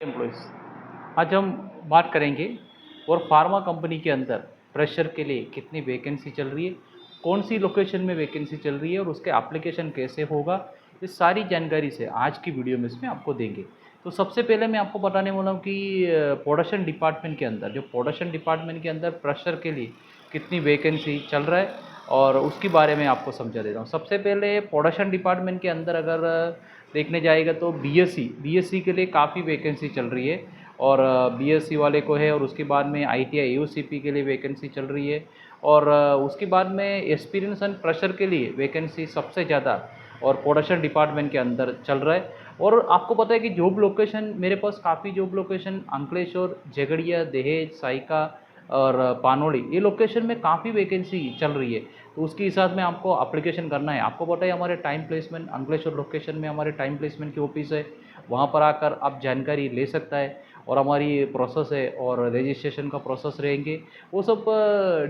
Employees. आज हम बात करेंगे और फार्मा कंपनी के अंदर फ्रेशर के लिए कितनी वैकेंसी चल रही है, कौन सी लोकेशन में वैकेंसी चल रही है और उसके एप्लीकेशन कैसे होगा। इस सारी जानकारी से आज की वीडियो में इसमें आपको देंगे। तो सबसे पहले मैं आपको बताने वाला हूँ कि प्रोडक्शन डिपार्टमेंट के अंदर फ्रेशर के लिए कितनी वैकेंसी चल रहा है और उसके बारे में आपको समझा देता हूँ। सबसे पहले प्रोडक्शन डिपार्टमेंट के अंदर अगर देखने जाएगा तो बीएससी के लिए काफ़ी वैकेंसी चल रही है और बीएससी वाले को है, और उसके बाद में आईटीआई यूसीपी के लिए वैकेंसी चल रही है, और उसके बाद में एक्सपीरियंस एंड फ्रेशर के लिए वैकेंसी सबसे ज़्यादा और प्रोडक्शन डिपार्टमेंट के अंदर चल रहा है। और आपको पता है कि जॉब लोकेशन मेरे पास काफ़ी जॉब लोकेशन अंकलेश्वर, झगड़िया, दहेज, साइका और पानोली, ये लोकेशन में काफ़ी वैकेंसी चल रही है। तो उसके हिसाब में आपको एप्लीकेशन करना है। आपको पता है हमारे टाइम प्लेसमेंट अंकलेश्वर लोकेशन में हमारे टाइम प्लेसमेंट की ऑफिस है, वहाँ पर आकर आप जानकारी ले सकता है और हमारी प्रोसेस है और रजिस्ट्रेशन का प्रोसेस रहेंगे, वो सब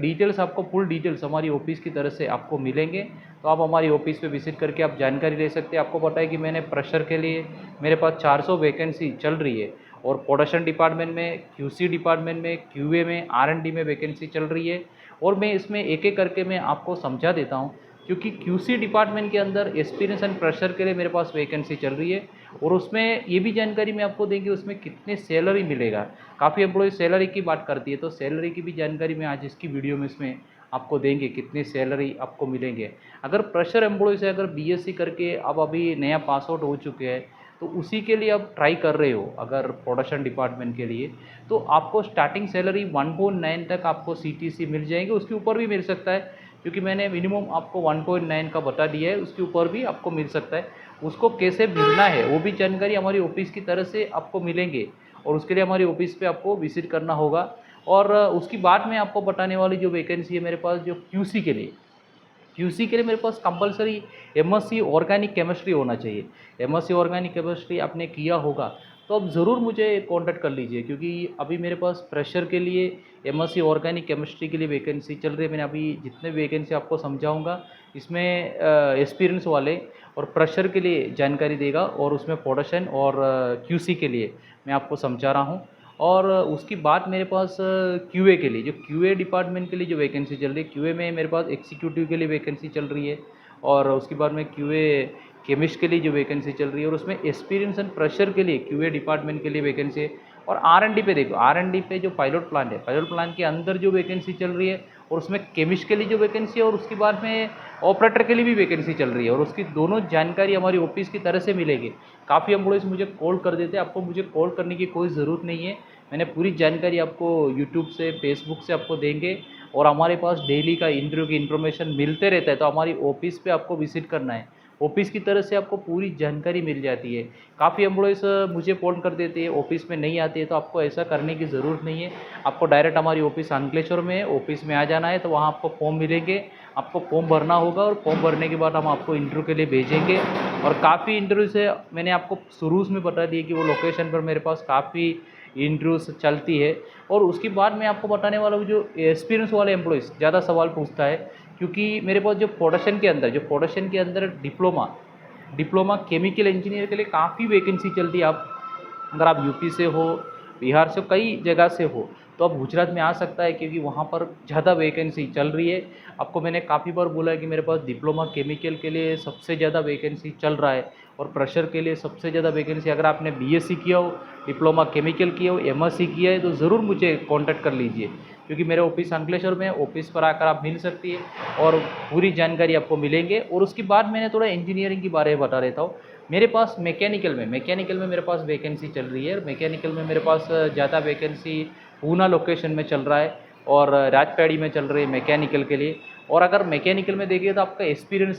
डिटेल्स आपको फुल डिटेल्स हमारी ऑफिस की तरफ से आपको मिलेंगे। तो आप हमारी ऑफिस पे विजिट करके आप जानकारी ले सकते हैं। आपको पता है कि मैंने प्रेशर के लिए मेरे पास 400 वैकेंसी चल रही है और प्रोडक्शन डिपार्टमेंट में, क्यूसी डिपार्टमेंट में, क्यूए में, आरएनडी में वैकेंसी चल रही है। और मैं इसमें एक एक करके मैं आपको समझा देता हूँ, क्योंकि क्यूसी डिपार्टमेंट के अंदर एक्सपीरियंस एंड प्रेशर के लिए मेरे पास वैकेंसी चल रही है और उसमें ये भी जानकारी मैं आपको देंगे उसमें कितने सैलरी मिलेगा। काफ़ी एम्प्लॉय सैलरी की बात करती है, तो सैलरी की भी जानकारी मैं आज इसकी वीडियो में इसमें आपको देंगे, कितनी सैलरी आपको मिलेंगे। अगर प्रेशर एम्प्लॉय से अगर बीएससी करके अब अभी नया पास आउट हो चुके हैं, तो उसी के लिए आप ट्राई कर रहे हो अगर प्रोडक्शन डिपार्टमेंट के लिए, तो आपको स्टार्टिंग सैलरी 1.9 तक आपको सीटीसी मिल जाएगी। उसके ऊपर भी मिल सकता है, क्योंकि मैंने मिनिमम आपको 1.9 का बता दिया है, उसके ऊपर भी आपको मिल सकता है। उसको कैसे मिलना है वो भी जानकारी हमारी ऑफिस की तरफ से आपको मिलेंगे और उसके लिए हमारी ऑफिस पे आपको विजिट करना होगा। और उसकी बाद में आपको बताने वाली जो वैकेंसी है मेरे पास जो क्यूसी के लिए मेरे पास कंपलसरी एमएससी ऑर्गेनिक केमिस्ट्री होना चाहिए। एमएससी ऑर्गेनिक केमिस्ट्री आपने किया होगा तो अब ज़रूर मुझे कांटेक्ट कर लीजिए, क्योंकि अभी मेरे पास फ्रेशर के लिए एमएससी ऑर्गेनिक केमिस्ट्री के लिए वैकेंसी चल रही है। मैंने अभी जितने वैकेंसी आपको समझाऊंगा इसमें एक्सपीरियंस वाले और फ्रेशर के लिए जानकारी देगा, और उसमें प्रोडक्शन और क्यूसी के लिए मैं आपको समझा रहा हूँ। और उसकी बात मेरे पास क्यूए के लिए, जो क्यूए डिपार्टमेंट के लिए जो वैकेंसी चल रही है, क्यूए में मेरे पास एग्जीक्यूटिव के लिए वैकेंसी चल रही है, और उसके बाद में क्यूए केमिस्ट के लिए जो वैकेंसी चल रही है, और उसमें एक्सपीरियंस एंड प्रेशर के लिए क्यूए डिपार्टमेंट के लिए वैकेंसी है। और आरएनडी पे देखो, आरएनडी पे जो पायलट प्लांट है, पायलट प्लांट के अंदर जो वैकेंसी चल रही है, और उसमें केमिस्ट के लिए जो वैकेंसी है, और उसके बाद में ऑपरेटर के लिए भी वैकेंसी चल रही है, और उसकी दोनों जानकारी हमारी ऑफिस की तरह से मिलेगी। काफ़ी एम्प्लॉइज़ मुझे कॉल कर देते हैं, आपको मुझे कॉल करने की कोई ज़रूरत नहीं है। मैंने पूरी जानकारी आपको यूट्यूब से, फेसबुक से आपको देंगे, और हमारे पास डेली का इंटरव्यू की इन्फॉर्मेशन मिलते रहता है। तो हमारी ऑफिस पे आपको विजिट करना है, ऑफिस की तरफ से आपको पूरी जानकारी मिल जाती है। काफ़ी एम्प्लॉइज़ मुझे फ़ोन कर देते हैं, ऑफिस में नहीं आते हैं, तो आपको ऐसा करने की ज़रूरत नहीं है। आपको डायरेक्ट हमारी ऑफिस अंकलेश्वर में है, ऑफिस में आ जाना है। तो वहाँ आपको फॉर्म मिलेंगे, आपको फॉर्म भरना होगा, और फॉर्म भरने के बाद हम आपको इंटरव्यू के लिए भेजेंगे। और काफ़ी इंटरव्यू से मैंने आपको शुरू में बता दिया कि वो लोकेशन पर मेरे पास काफ़ी इंटरव्यूज चलती है। और उसके बाद मैं आपको बताने वाला हूँ, जो एक्सपीरियंस वाले एम्प्लॉइज़ ज़्यादा सवाल पूछता है, क्योंकि मेरे पास जो प्रोडक्शन के अंदर डिप्लोमा केमिकल इंजीनियर के लिए काफ़ी वैकेंसी चलती है। आप अगर आप यूपी से हो, बिहार से हो, कई जगह से हो, तो आप गुजरात में आ सकता है, क्योंकि वहाँ पर ज़्यादा वैकेंसी चल रही है। आपको मैंने काफ़ी बार बोला है कि मेरे पास डिप्लोमा केमिकल के लिए सबसे ज़्यादा वैकेंसी चल रहा है, और प्रेशर के लिए सबसे ज़्यादा वैकेंसी। अगर आपने बीएससी किया हो, डिप्लोमा केमिकल किया हो, एमएससी किया है, तो ज़रूर मुझे कॉन्टैक्ट कर लीजिए, क्योंकि मेरे ऑफिस अंकलेश्वर में है। ऑफिस पर आकर आप मिल सकती है और पूरी जानकारी आपको मिलेंगे। और उसके बाद मैंने थोड़ा इंजीनियरिंग के बारे में बता देता हूँ। मेरे पास मैकेनिकल में मेरे पास वैकेंसी चल रही है। मैकेनिकल में मेरे पास ज़्यादा वैकेंसी पूना लोकेशन में चल रहा है, और राजपेड़ी में चल रही है मैकेनिकल के लिए। और अगर मैकेनिकल में देखिए तो आपका एक्सपीरियंस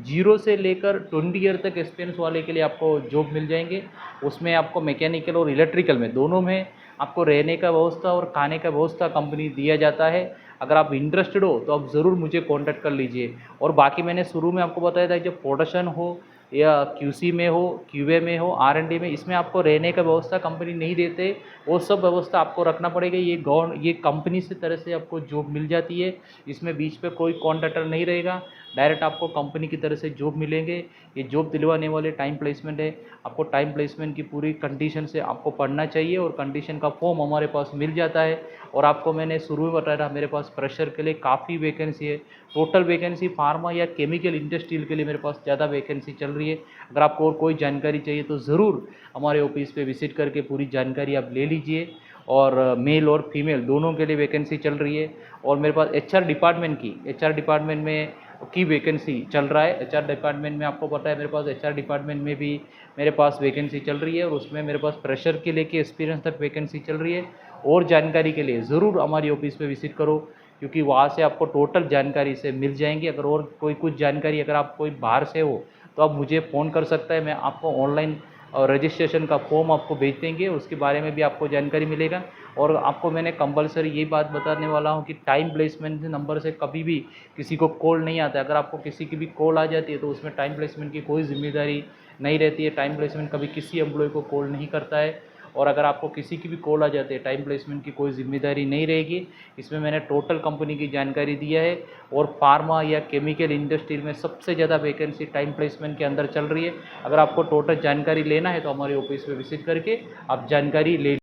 0 से लेकर 20 ईयर तक एक्सपीरियंस वाले के लिए आपको जॉब मिल जाएंगे। उसमें आपको मैकेनिकल और इलेक्ट्रिकल में दोनों में आपको रहने का व्यवस्था और खाने का व्यवस्था कंपनी दिया जाता है। अगर आप इंटरेस्टेड हो तो आप ज़रूर मुझे कांटेक्ट कर लीजिए। और बाकी मैंने शुरू में आपको बताया था, जब प्रोडक्शन हो या क्यूसी में हो, क्यूए में हो, आर&डी में, इसमें आपको रहने का व्यवस्था कंपनी नहीं देते। वो सब व्यवस्था आपको रखना पड़ेगा। ये कंपनी से तरह से आपको जॉब मिल जाती है। इसमें बीच पे कोई कॉन्ट्रैक्टर नहीं रहेगा, डायरेक्ट आपको कंपनी की तरफ से जॉब मिलेंगे। ये जॉब दिलवाने वाले टाइम प्लेसमेंट है। आपको टाइम प्लेसमेंट की पूरी कंडीशन से आपको पढ़ना चाहिए और कंडीशन का फॉर्म हमारे पास मिल जाता है। और आपको मैंने शुरू में बताया था, मेरे पास प्रेशर के लिए काफ़ी वैकेंसी है। टोटल वैकेंसी फार्मा या केमिकल इंडस्ट्रियल के लिए मेरे पास ज़्यादा वैकेंसी चल रही है। अगर आपको और कोई जानकारी चाहिए तो ज़रूर हमारे ऑफिस पे विजिट करके पूरी जानकारी आप ले लीजिए। और मेल और फीमेल दोनों के लिए वैकेंसी चल रही है। और मेरे पास एचआर डिपार्टमेंट में की वैकेंसी चल रहा है। एचआर डिपार्टमेंट में आपको पता है, मेरे पास एचआर डिपार्टमेंट में भी मेरे पास वैकेंसी चल रही है और उसमें मेरे पास प्रेशर के लेके एक्सपीरियंस तक वैकेंसी चल रही है। और जानकारी के लिए ज़रूर हमारी ऑफिस पे विजिट करो, क्योंकि वहाँ से आपको टोटल जानकारी से मिल जाएंगी। अगर और कोई कुछ जानकारी, अगर आप कोई बाहर से हो तो आप मुझे फ़ोन कर सकता है। मैं आपको ऑनलाइन रजिस्ट्रेशन का फॉर्म आपको भेज देंगे, उसके बारे में भी आपको जानकारी मिलेगा। और आपको मैंने कंपलसरी ये बात बताने वाला हूँ कि टाइम प्लेसमेंट नंबर से कभी भी किसी को कॉल नहीं आता है। अगर आपको किसी की भी कॉल आ जाती है तो उसमें टाइम प्लेसमेंट की कोई जिम्मेदारी नहीं रहती है। टाइम प्लेसमेंट कभी किसी एम्प्लॉय को कॉल नहीं करता है। और अगर आपको किसी की भी कॉल आ जाती है, टाइम प्लेसमेंट की कोई जिम्मेदारी नहीं रहेगी। इसमें मैंने टोटल कंपनी की जानकारी दिया है। और फार्मा या केमिकल इंडस्ट्री में सबसे ज़्यादा वैकेंसी टाइम प्लेसमेंट के अंदर चल रही है। अगर आपको टोटल जानकारी लेना है तो हमारे ऑफिस में विजिट करके आप जानकारी ले